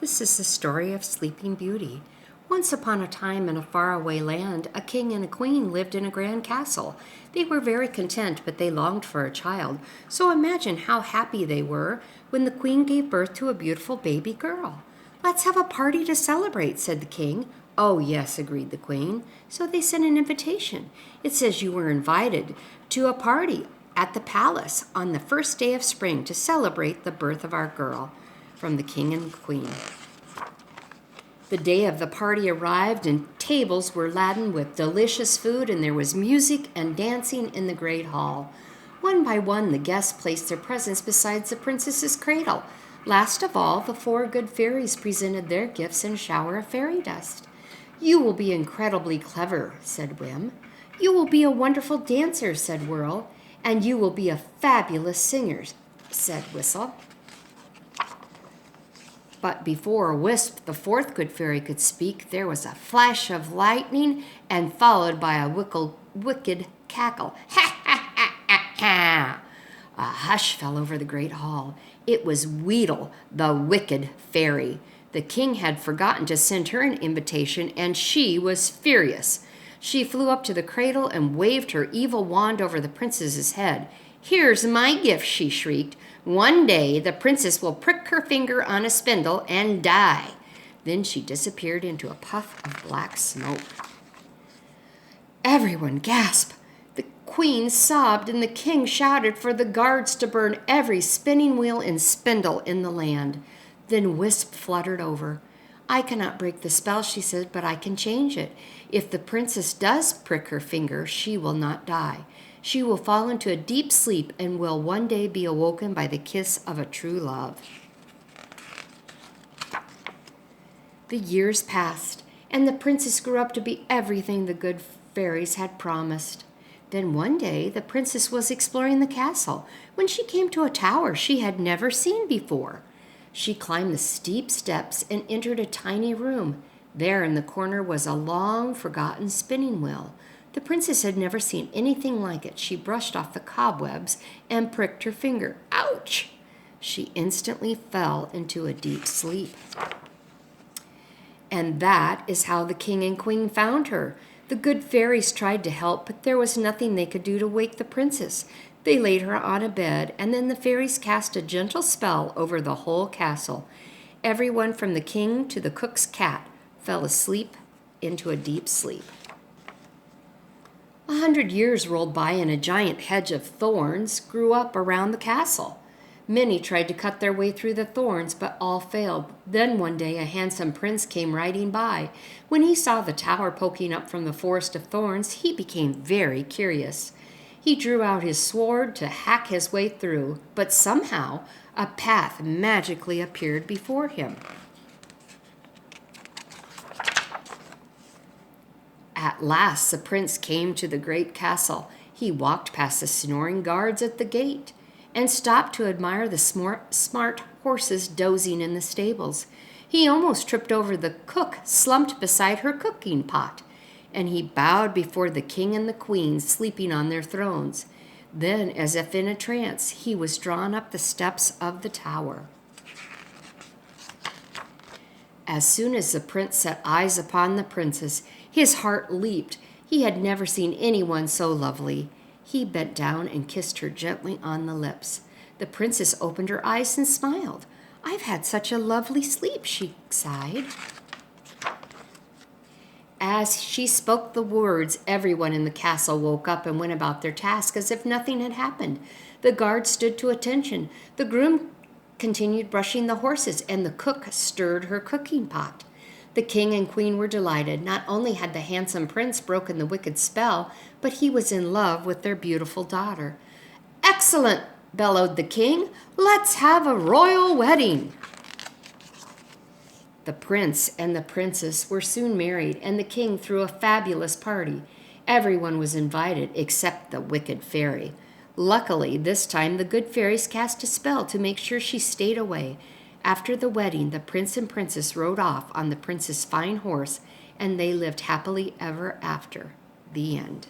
This is the story of Sleeping Beauty. Once upon a time in a faraway land, a king and a queen lived in a grand castle. They were very content, but they longed for a child. So imagine how happy they were when the queen gave birth to a beautiful baby girl. "Let's have a party to celebrate," said the king. "Oh, yes," agreed the queen. So they sent an invitation. It says you were invited to a party at the palace on the first day of spring to celebrate the birth of our girl. From the king and queen. The day of the party arrived, and tables were laden with delicious food, and there was music and dancing in the great hall. One by one, the guests placed their presents beside the princess's cradle. Last of all, the four good fairies presented their gifts in a shower of fairy dust. "You will be incredibly clever," said Whim. "You will be a wonderful dancer," said Whirl. "And you will be a fabulous singer," said Whistle. But before Wisp, the fourth good fairy, could speak, there was a flash of lightning, and followed by a wicked cackle. "Ha, ha, ha, ha, ha!" A hush fell over the great hall. It was Weedle, the wicked fairy. The king had forgotten to send her an invitation, and she was furious. She flew up to the cradle and waved her evil wand over the princess's head. "Here's my gift," she shrieked. "One day the princess will prick her finger on a spindle and die." Then she disappeared into a puff of black smoke. Everyone gasped. The queen sobbed, and the king shouted for the guards to burn every spinning wheel and spindle in the land. Then Wisp fluttered over. "I cannot break the spell," she said, "but I can change it. If the princess does prick her finger, she will not die. She will fall into a deep sleep and will one day be awoken by the kiss of a true love." The years passed, and the princess grew up to be everything the good fairies had promised. Then one day the princess was exploring the castle when she came to a tower she had never seen before. She climbed the steep steps and entered a tiny room. There in the corner was a long forgotten spinning wheel. The princess had never seen anything like it. She brushed off the cobwebs and pricked her finger. Ouch! She instantly fell into a deep sleep. And that is how the king and queen found her. The good fairies tried to help, but there was nothing they could do to wake the princess. They laid her on a bed, and then the fairies cast a gentle spell over the whole castle. Everyone from the king to the cook's cat fell asleep into a deep sleep. 100 years rolled by, and a giant hedge of thorns grew up around the castle. Many tried to cut their way through the thorns, but all failed. Then one day a handsome prince came riding by. When he saw the tower poking up from the forest of thorns, he became very curious. He drew out his sword to hack his way through, but somehow a path magically appeared before him. At last the prince came to the great castle. He walked past the snoring guards at the gate and stopped to admire the smart horses dozing in the stables. He almost tripped over the cook slumped beside her cooking pot, and he bowed before the king and the queen sleeping on their thrones. Then, as if in a trance, he was drawn up the steps of the tower. As soon as the prince set eyes upon the princess, his heart leaped. He had never seen anyone so lovely. He bent down and kissed her gently on the lips. The princess opened her eyes and smiled. "I've had such a lovely sleep," she sighed. As she spoke the words, everyone in the castle woke up and went about their task as if nothing had happened. The guards stood to attention. The groom continued brushing the horses, and the cook stirred her cooking pot. The king and queen were delighted. Not only had the handsome prince broken the wicked spell, but he was in love with their beautiful daughter. "Excellent!" bellowed the king. "Let's have a royal wedding." The prince and the princess were soon married, and the king threw a fabulous party. Everyone was invited except the wicked fairy. Luckily, this time the good fairies cast a spell to make sure she stayed away. After the wedding, the prince and princess rode off on the prince's fine horse, and they lived happily ever after. The end.